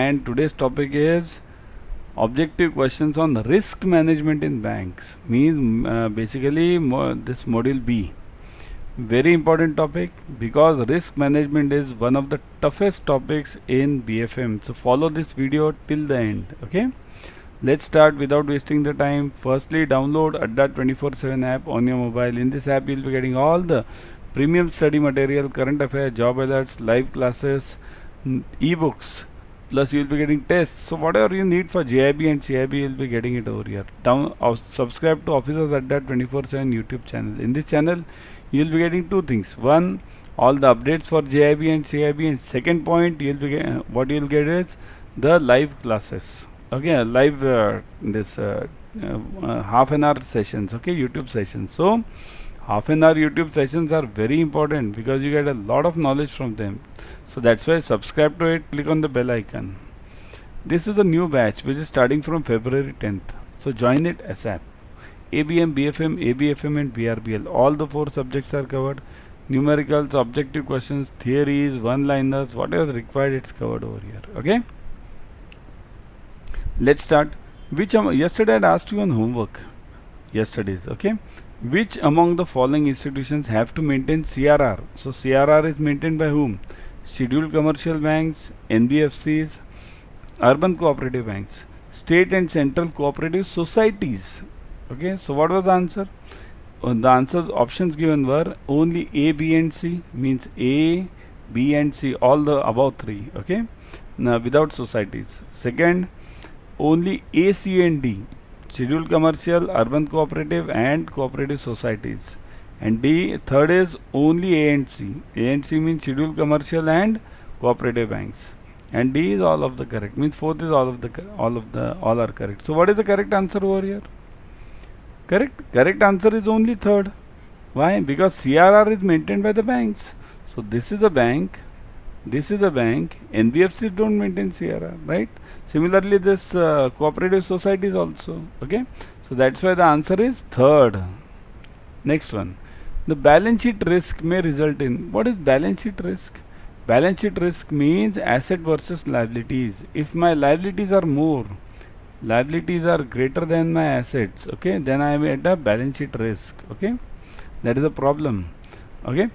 and today's topic is objective questions on risk management in banks. Means basically this module B. Very important topic because risk management is one of the toughest topics in BFM. So follow this video till the end. Okay. Let's start without wasting the time. Firstly, download Adda 24/7 app on your mobile. In this app, you'll be getting all the premium study material, current affairs, job alerts, live classes, ebooks. Plus, you'll be getting tests. So whatever you need for JAIIB and CAIIB, you'll be getting it over here. Subscribe to Officers Adda 24/7 YouTube channel. In this channel, you'll be getting two things. One, all the updates for JAIIB and CAIIB, and second point, what you'll get is the live classes. Okay, live half an hour sessions. Okay, YouTube sessions. So half an hour YouTube sessions are very important because you get a lot of knowledge from them. So that's why subscribe to it. Click on the bell icon. This is a new batch which is starting from February 10th. So join it ASAP. ABM, BFM, ABFM and BRBL. All the four subjects are covered. Numericals, objective questions, theories, one-liners, whatever is required, it's covered over here. Okay. Let's start. Yesterday I had asked you on homework. Yesterday's. Okay. Which among the following institutions have to maintain CRR? So CRR is maintained by whom? Scheduled commercial banks, NBFCs, urban cooperative banks, state and central cooperative societies. Okay, so what was the answer? The answers options given were only A, B and C, means A, B and C, all the above three. Okay, now without societies. Second, only A, C and D, scheduled commercial, urban cooperative and cooperative societies. And D, third is only A and C. A and C means scheduled commercial and cooperative banks. And D is all of the correct. Means fourth is all are correct. So what is the correct answer over here? Correct answer is only third. Why? Because CRR is maintained by the banks. So this is a bank. This is a bank. NBFCs don't maintain CRR, right? Similarly, this cooperative societies also. Okay. So that's why the answer is third. Next one. The balance sheet risk may result in. What is balance sheet risk? Balance sheet risk means asset versus liabilities. If my liabilities are more, liabilities are greater than my assets, okay, then I am at a balance sheet risk. Okay, that is a problem. Okay,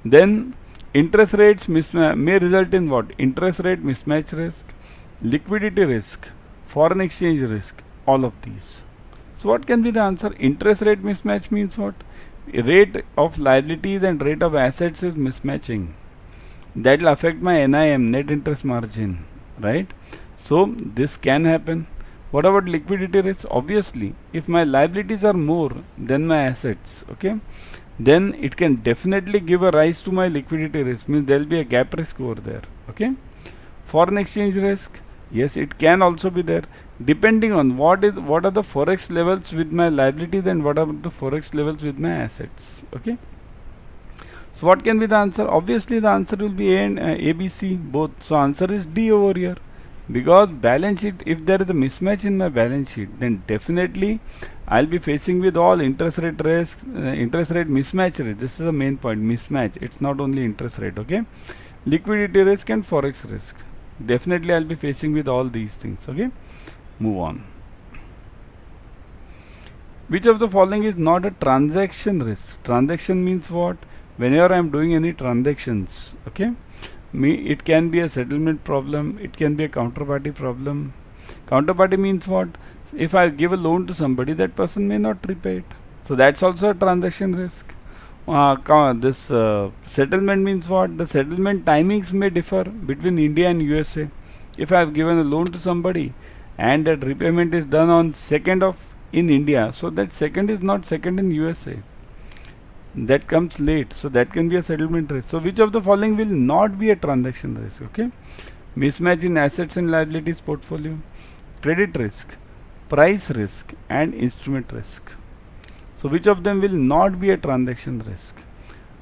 then interest rates may result in what? Interest rate mismatch risk, liquidity risk, foreign exchange risk, all of these. So what can be the answer? Interest rate mismatch means what? Rate of liabilities and rate of assets is mismatching. That will affect my NIM, net interest margin, right? So this can happen. What about liquidity risk? Obviously, if my liabilities are more than my assets, okay, then it can definitely give a rise to my liquidity risk. Means there will be a gap risk over there. Okay. Foreign exchange risk, yes, it can also be there, depending on what are the forex levels with my liabilities and what are the forex levels with my assets. Okay. So what can be the answer? Obviously, the answer will be A and ABC both. So answer is D over here. Because balance sheet, if there is a mismatch in my balance sheet, then definitely I'll be facing with all interest rate risk, interest rate mismatch risk. This is the main point, mismatch. It's not only interest rate, okay? Liquidity risk and forex risk. Definitely I'll be facing with all these things, okay? Move on. Which of the following is not a transaction risk? Transaction means what? Whenever I'm doing any transactions, okay? It can be a settlement problem, it can be a counterparty problem. Counterparty means what? If I give a loan to somebody, that person may not repay it. So that's also a transaction risk. Settlement means what? The settlement timings may differ between India and USA. If I have given a loan to somebody and that repayment is done on 2nd in India, so that second is not second in USA. That comes late, so that can be a settlement risk. So which of the following will not be a transaction risk? Okay, mismatch in assets and liabilities portfolio, credit risk, price risk and instrument risk. So which of them will not be a transaction risk?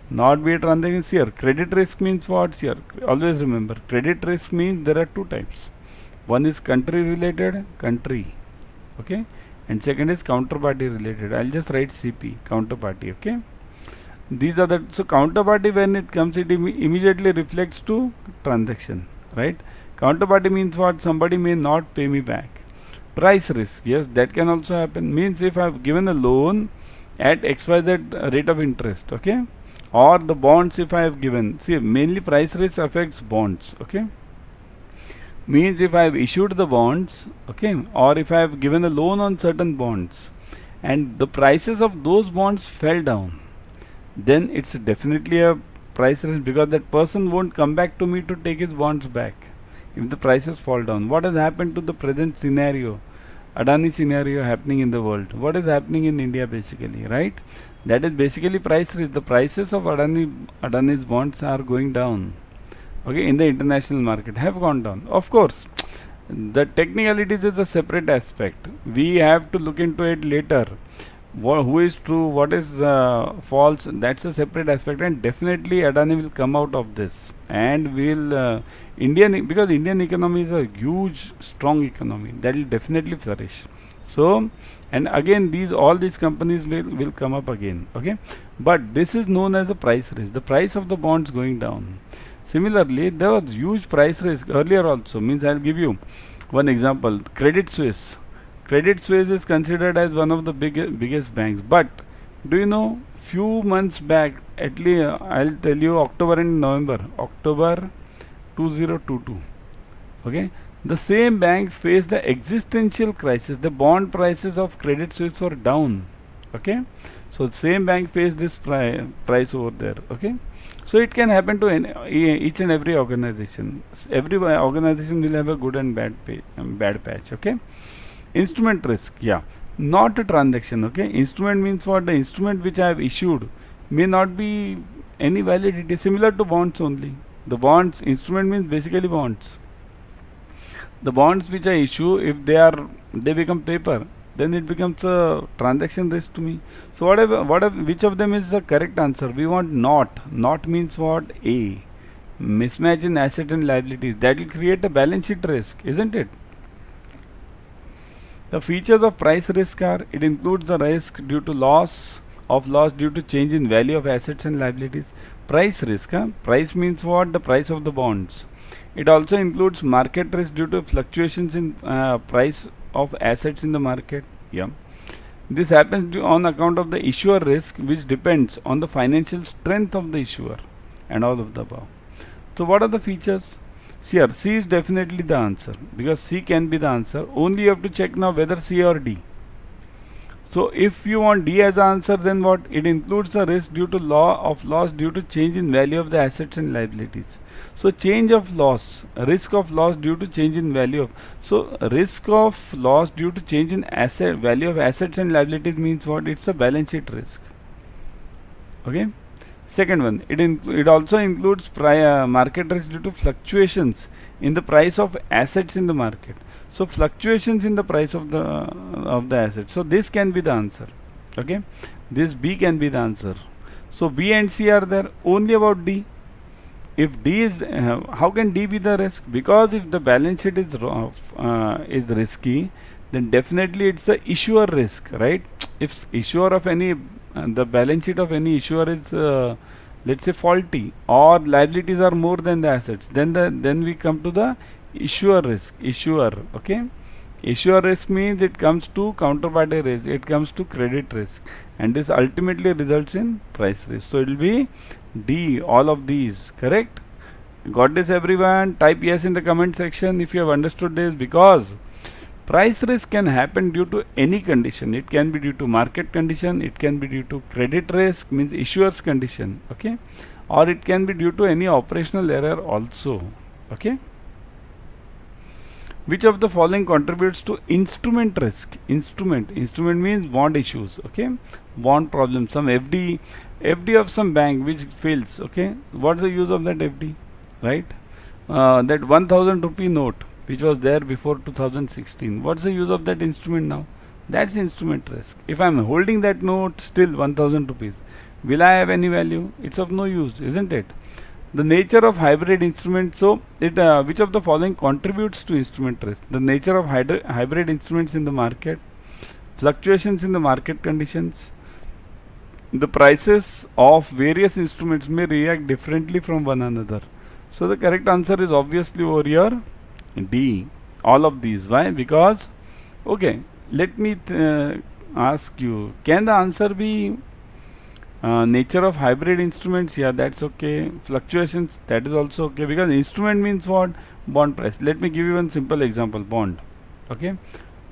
Not be a transaction here. Credit risk means what here? Always remember, credit risk means there are two types. One is country related, okay, and second is counterparty related. I'll just write CP, counterparty, okay. These are the, so counterparty, when it comes, it immediately reflects to transaction, right? Counterparty means what? Somebody may not pay me back. Price risk, yes, that can also happen. Means if I have given a loan at XYZ rate of interest, okay, or the bonds if I have given, see, mainly price risk affects bonds, okay. Means if I have issued the bonds, okay, or if I have given a loan on certain bonds and the prices of those bonds fell down, then it's definitely a price risk, because that person won't come back to me to take his bonds back if the prices fall down. What has happened to the present scenario, Adani scenario happening in the world? What is happening in India basically, right? That is basically price risk. The prices of Adani's bonds are going down, okay, in the international market, have gone down. Of course, the technicalities is a separate aspect. We have to look into it later. Who is true, what is false, that's a separate aspect, and definitely Adani will come out of this, and will because Indian economy is a huge strong economy that will definitely flourish. So, and again all these companies will come up again, okay, but this is known as the price risk, the price of the bonds going down. Similarly, there was huge price risk earlier also. Means I'll give you one example. Credit Suisse. Credit Suisse is considered as one of the biggest banks. But do you know, few months back, at least I'll tell you, October and November, October 2022. Okay, the same bank faced the existential crisis. The bond prices of Credit Suisse were down. Okay, so the same bank faced this price over there. Okay. So it can happen to each and every organization. Every organization will have a good and bad patch. Okay. Instrument risk, yeah, not a transaction. Okay. Instrument means what? The instrument which I have issued may not be any validity, similar to bonds only. The bonds, instrument means basically bonds. The bonds which I issue, if they become paper, then it becomes a transaction risk to me. So which of them is the correct answer? We want not. Not means what? A. Mismatch in asset and liabilities. That will create a balance sheet risk, isn't it? The features of price risk are: it includes the risk due to loss due to change in value of assets and liabilities. Price risk, price means what? The price of the bonds. It also includes market risk due to fluctuations in price of assets in the market. Yeah, this happens on account of the issuer risk, which depends on the financial strength of the issuer, and all of the above. So what are the features? Here C is definitely the answer, because C can be the answer. Only you have to check now whether C or D. So if you want D as answer, then what? It includes the risk due to loss due to change in value of the assets and liabilities. So change of loss, risk of loss due to change in value of. So risk of loss due to change in value of assets and liabilities means what? It's a balance sheet risk. Okay. Second one, it also includes market risk due to fluctuations in the price of assets in the market. So fluctuations in the price of the assets. So this can be the answer. Okay, this B can be the answer. So B and C are there. Only about D. If D is, how can D be the risk? Because if the balance sheet is risky, then definitely it's the issuer risk, right? If issuer of any the balance sheet of any issuer is let's say faulty, or liabilities are more than the assets, then we come to the issuer risk. Okay, issuer risk means it comes to counterparty risk, it comes to credit risk, and this ultimately results in price risk. So it will be D, all of these. Correct? Got this, everyone? Type yes in the comment section if you have understood this, because price risk can happen due to any condition. It can be due to market condition, it can be due to credit risk, means issuer's condition, okay, or it can be due to any operational error also. Okay. Which of the following contributes to instrument risk? Instrument means bond issues, okay, bond problem, some FD of some bank which fails. Okay, what's the use of that FD, right? That 1000 rupee note which was there before 2016, what's the use of that instrument now? That's instrument risk. If I'm holding that note still 1000 rupees, will I have any value? It's of no use, isn't it? The nature of hybrid instruments. So which of the following contributes to instrument risk? The nature of hybrid instruments in the market, fluctuations in the market conditions, the prices of various instruments may react differently from one another. So the correct answer is obviously over here D, all of these. Why? Because, okay, let me ask you, can the answer be nature of hybrid instruments? Yeah, that's okay. Fluctuations, that is also okay, because instrument means what? Bond price. Let me give you one simple example. Bond. Okay,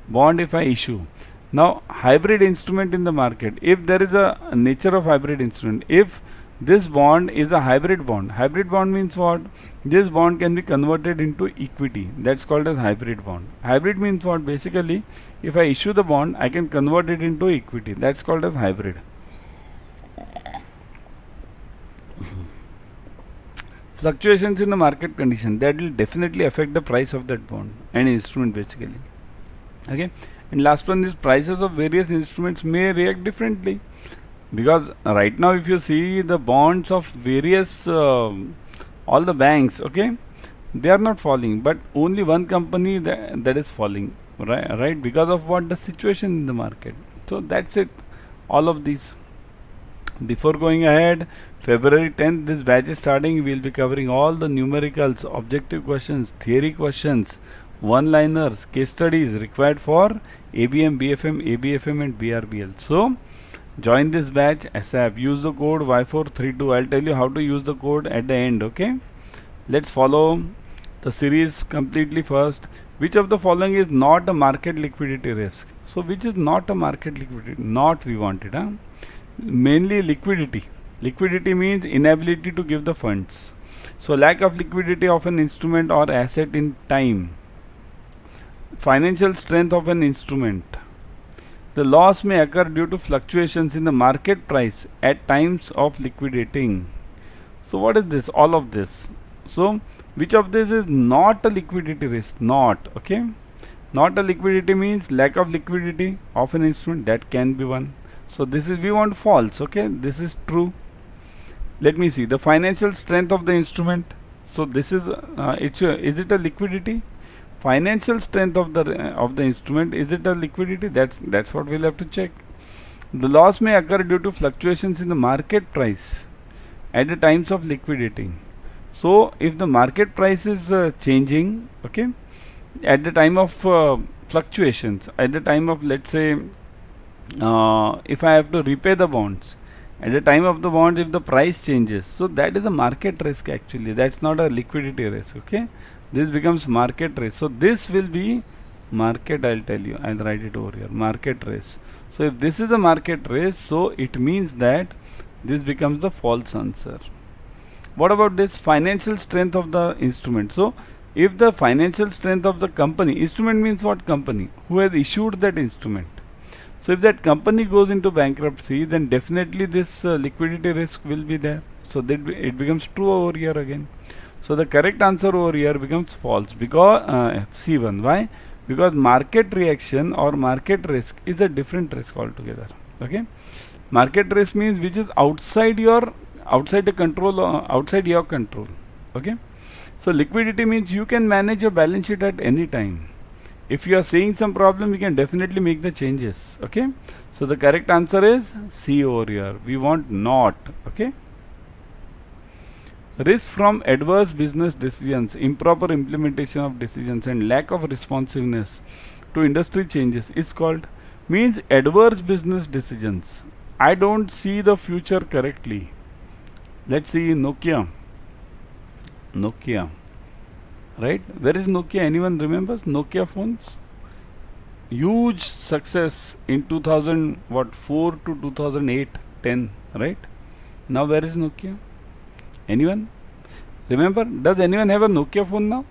bond if I issue. Now hybrid instrument in the market, if there is a nature of hybrid instrument, if this bond is a hybrid bond means what? This bond can be converted into equity. That's called as hybrid bond. Hybrid means what? Basically, if I issue the bond, I can convert it into equity. That's called as hybrid. Fluctuations in the market condition, that will definitely affect the price of that bond and instrument basically. Okay, and last one is prices of various instruments may react differently, because right now if you see the bonds of various all the banks, okay, they are not falling, but only one company that is falling, right, because of what? The situation in the market. So that's it, all of these. Before going ahead, February 10th, this batch is starting. We will be covering all the numericals, objective questions, theory questions, one-liners, case studies required for ABM, BFM, ABFM and BRBL. So, join this batch ASAP. Use the code Y432. I'll tell you how to use the code at the end, okay? Let's follow the series completely first. Which of the following is not a market liquidity risk? So, which is not a market liquidity? Not we want it, huh? Mainly liquidity. Liquidity means inability to give the funds. So lack of liquidity of an instrument or asset in time. Financial strength of an instrument. The loss may occur due to fluctuations in the market price at times of liquidating. So what is this? All of this. So which of this is not a liquidity risk? Not. Okay. Not a liquidity means lack of liquidity of an instrument. That can be one. So this is, we want false, okay, this is true. Let me see the financial strength of the instrument. So this is is it a liquidity? Financial strength of the instrument, is it a liquidity? That's what we'll have to check. The loss may occur due to fluctuations in the market price at the times of liquidating. So if the market price is changing, okay, at the time of fluctuations, at the time of, let's say, if I have to repay the bonds, at the time of the bonds, if the price changes, so that is a market risk actually. That's not a liquidity risk, okay. This becomes market risk. So this will be market, I'll tell you, I'll write it over here, market risk. So if this is a market risk, so it means that this becomes the false answer. What about this financial strength of the instrument? So if the financial strength of the company, instrument means what? Company who has issued that instrument. So if that company goes into bankruptcy, then definitely this liquidity risk will be there. So that it becomes true over here again. So the correct answer over here becomes false, because C1. Why? Because market reaction or market risk is a different risk altogether. Okay. Market risk means which is outside the control, outside your control. Okay. So liquidity means you can manage your balance sheet at any time. If you are seeing some problem, you can definitely make the changes. Okay. So the correct answer is C over here. We want not. Okay. Risk from adverse business decisions, improper implementation of decisions and lack of responsiveness to industry changes is called, means adverse business decisions. I don't see the future correctly. Let's see Nokia. Right? Where is Nokia? Anyone remembers Nokia phones? Huge success in 2004 to 2008-10, right? Now where is Nokia? Anyone? Remember? Does anyone have a Nokia phone now?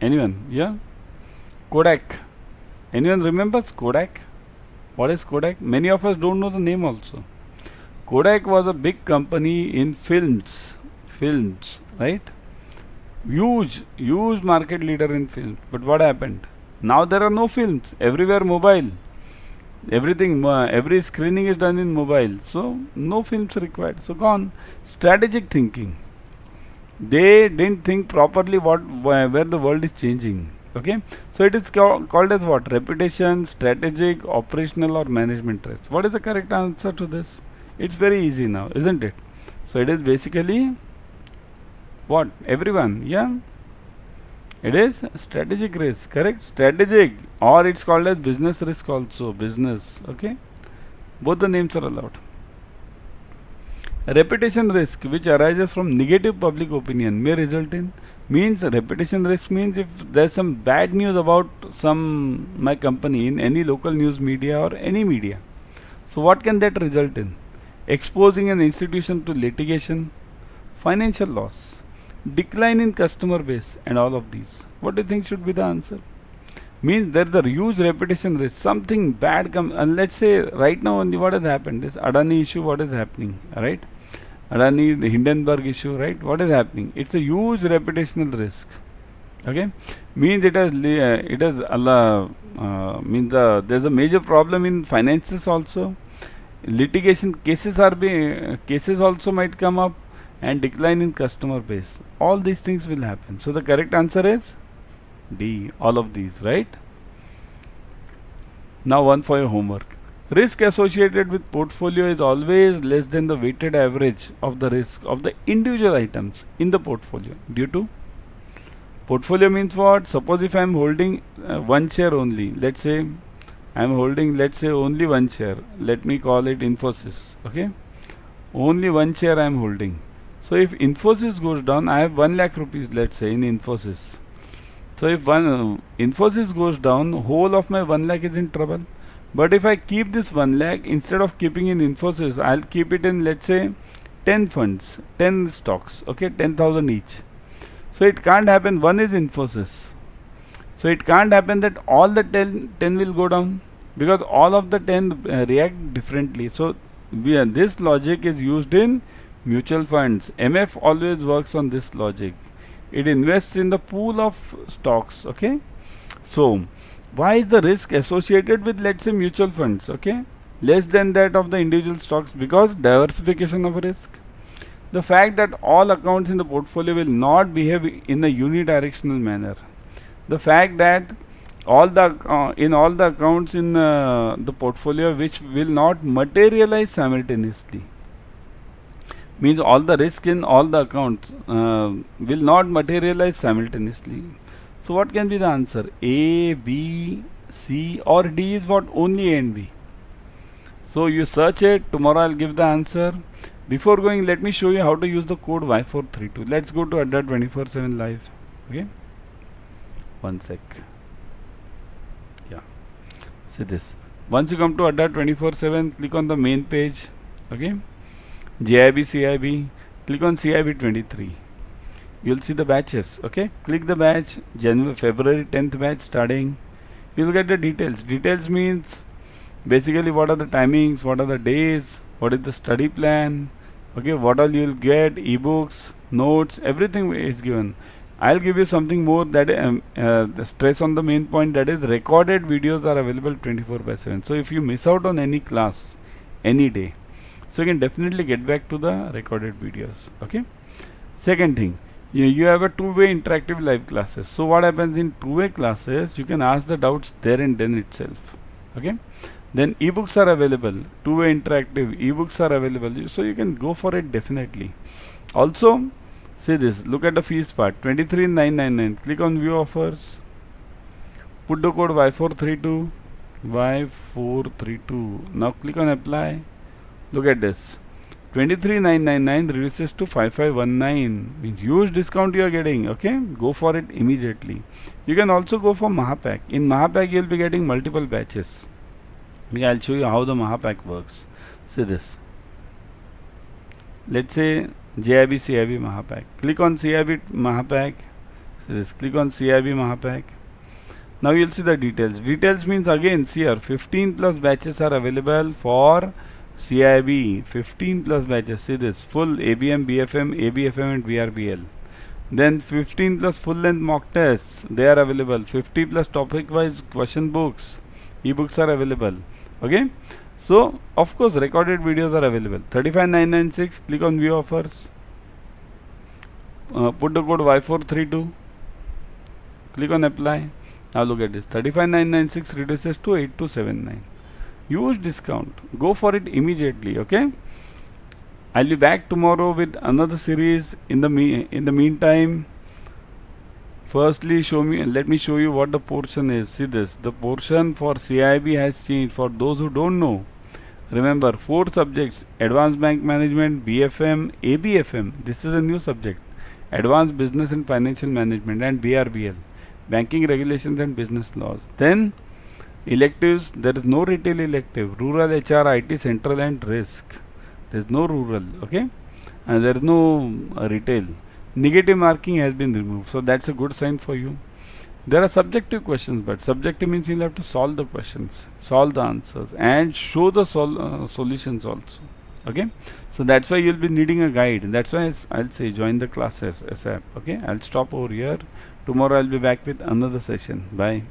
Anyone? Yeah? Kodak. Anyone remembers Kodak? What is Kodak? Many of us don't know the name also. Kodak was a big company in films, right? Huge market leader in films. But what happened? Now there are no films. Everywhere mobile. Everything, every screening is done in mobile. So no films required. So gone. Strategic thinking. They didn't think properly where the world is changing. Okay. So it is called as what? Reputation, strategic, operational or management risk. What is the correct answer to this? It's very easy now, isn't it? So it is basically what? Everyone, yeah? It is strategic risk, correct? Strategic, or it's called as business risk also, business, okay? Both the names are allowed. Reputation risk, which arises from negative public opinion, may result in, means reputation risk means if there's some bad news about my company in any local news media or any media. So what can that result in? Exposing an institution to litigation, financial loss, decline in customer base, and all of these. What do you think should be the answer? Means there's a huge reputation risk. Something bad comes, and let's say right now only what has happened, this Adani issue, what is happening, right? Adani, the Hindenburg issue, right? What is happening? It's a huge reputational risk. Okay, means there's a major problem in finances also. Litigation cases cases also might come up, and decline in customer base. All these things will happen. So the correct answer is D. All of these, right? Now one for your homework. Risk associated with portfolio is always less than the weighted average of the risk of the individual items in the portfolio. Due to portfolio means what? Suppose if I am holding one share only, let's say I am holding, let's say, only one share. Let me call it Infosys. Okay, only one share I am holding. So if Infosys goes down, I have 1 lakh rupees, let's say, in Infosys. So if Infosys goes down, whole of my 1 lakh is in trouble. But if I keep this 1 lakh, instead of keeping in Infosys, I'll keep it in, let's say, 10 funds, 10 stocks, okay, 10,000 each. So it can't happen, one is Infosys. So it can't happen that all the 10 will go down, because all of the 10 react differently. So this logic is used in mutual funds. MF always works on this logic. It invests in the pool of stocks, okay. So why is the risk associated with, let's say, mutual funds, okay, less than that of the individual stocks? Because diversification of risk. The fact that all accounts in the portfolio will not behave in a unidirectional manner. The fact that all the in all the accounts in the portfolio which will not materialize simultaneously, means all the risk in all the accounts will not materialize simultaneously. So what can be the answer? A, B, C, or D is what? Only A and B. So you search it. Tomorrow I'll give the answer. Before going, let me show you how to use the code Y432. Let's go to Adda 24/7 live. Okay, one sec. Yeah, see this. Once you come to Adda 24/7, click on the main page. Okay, JAIIB, CAIIB. Click on CAIIB 23. You'll see the batches. Okay, click the batch. February 10th batch starting. You'll get the details. Details means basically what are the timings, what are the days, what is the study plan, okay, what all you'll get, ebooks, notes, everything is given. I'll give you something more, that the stress on the main point, that is recorded videos are available 24/7. So if you miss out on any class, any day, so you can definitely get back to the recorded videos. Okay. Second thing, you have a two-way interactive live classes. So what happens in two-way classes, you can ask the doubts there and then itself. Okay. Then ebooks are available, two-way interactive ebooks are available, so you can go for it definitely. Also, see this, look at the fees part, 23,999. Click on view offers, put the code Y432, Y432. Now click on apply. Look at this, 23,999 reduces to 5,519, means huge discount you are getting. Okay, go for it immediately. You can also go for Mahapack. In Mahapack you will be getting multiple batches. I'll show you how the Mahapack works. See this. Let's say JAIIB, CAIIB Mahapack. Click on CAIIB Mahapack. See this. Click on CAIIB Mahapack. Now you'll see the details. Details means again, see here, 15 plus batches are available for CAIIB. 15 plus batches. See this. Full ABM, BFM, ABFM and VRBL. Then 15 plus full length mock tests. They are available. 50 plus topic wise question books. Ebooks are available. Okay, so of course recorded videos are available. 35,996. Click on view offers, put the code Y432, click on apply. Now look at this, 35,996 reduces to 8,279. Huge discount, go for it immediately. Okay, I'll be back tomorrow with another series. In the meantime, Firstly, let me show you what the portion is. See this, the portion for CAIIB has changed. For those who don't know, remember 4 subjects: Advanced Bank Management, BFM, ABFM. This is a new subject. Advanced Business and Financial Management, and BRBL, Banking Regulations and Business Laws. Then electives, there is no retail elective. Rural HR, IT, Central and Risk. There is no rural, okay? And there is no retail. Negative marking has been removed, so that's a good sign for you. There are subjective questions, but subjective means you'll have to solve the questions, solve the answers, and show the solutions also. Okay, so that's why you'll be needing a guide. That's why I'll say join the classes ASAP. Okay, I'll stop over here. Tomorrow I'll be back with another session. Bye.